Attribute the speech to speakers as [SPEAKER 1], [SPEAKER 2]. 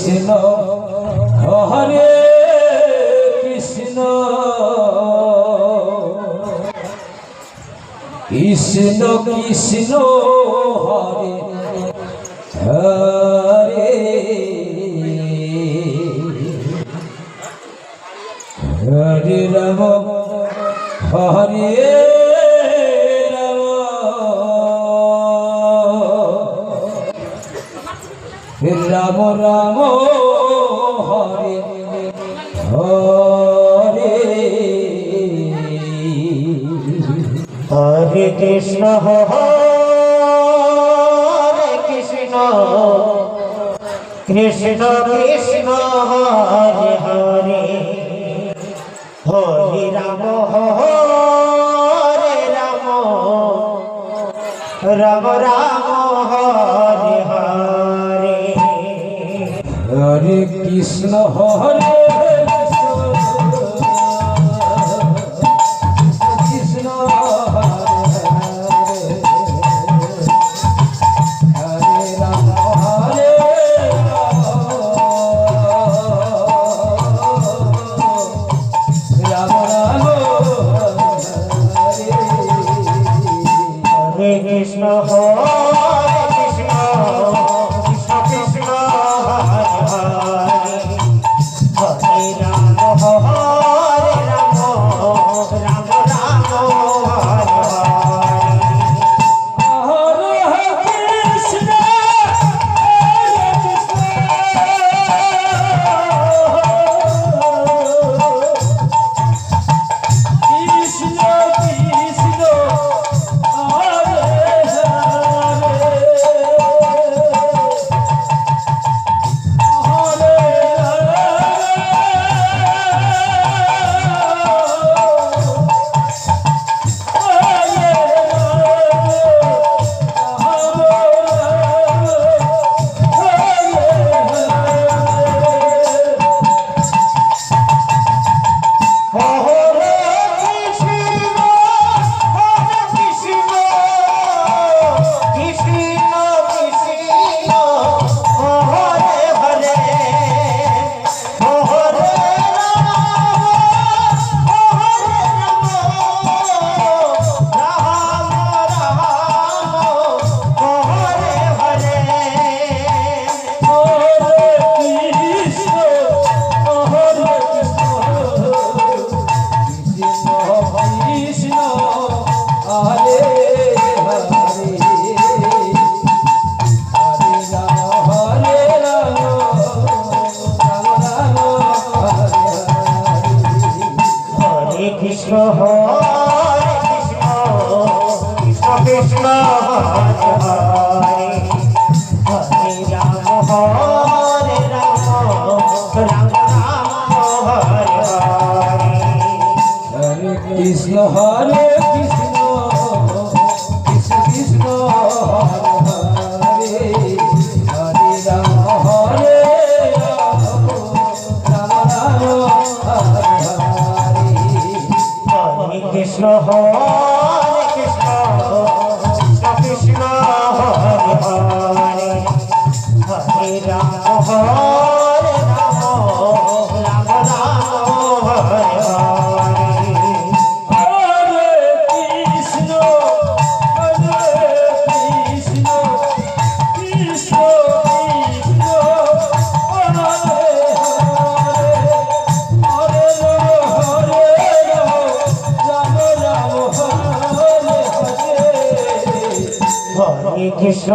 [SPEAKER 1] Krishna Hare Krishna Krishna Krishna Hare Hare Hare Ram Hare Ram Ram Hare Hare
[SPEAKER 2] Hare Krishna Hare Krishna Krishna Krishna Hare Hare Hare Ram Hare Ram Ram Ram Hare Hare
[SPEAKER 1] Hare Krishna Hare Krishna Hare Ram Hare Ram Ram
[SPEAKER 2] Hare Krishna Hare Krishna Krishna Krishna Hare Hare Hare Ram Hare Ram Ram Ram Hare Hare
[SPEAKER 1] Hare Krishna Krishna Krishna Hare
[SPEAKER 2] Krishna Hare Krishna Krishna Krishna Hare Hare Hare Ram Hare Ram Ram Ram Hare Hare
[SPEAKER 1] Hare Krishna Hare Krishna Krishna Krishna Hare Hare Ram Hare Ram Ram Ram Hare Hare
[SPEAKER 2] Hare Krishna Hare Krishna Krishna Krishna Hare Hare Hare Ram Hare Ram Ram Ram Hare Hare
[SPEAKER 1] Hare Krishna Hare Krishna Krishna Krishna Hare Hare Hare Ram Ram Hare Hare
[SPEAKER 2] Hare Krishna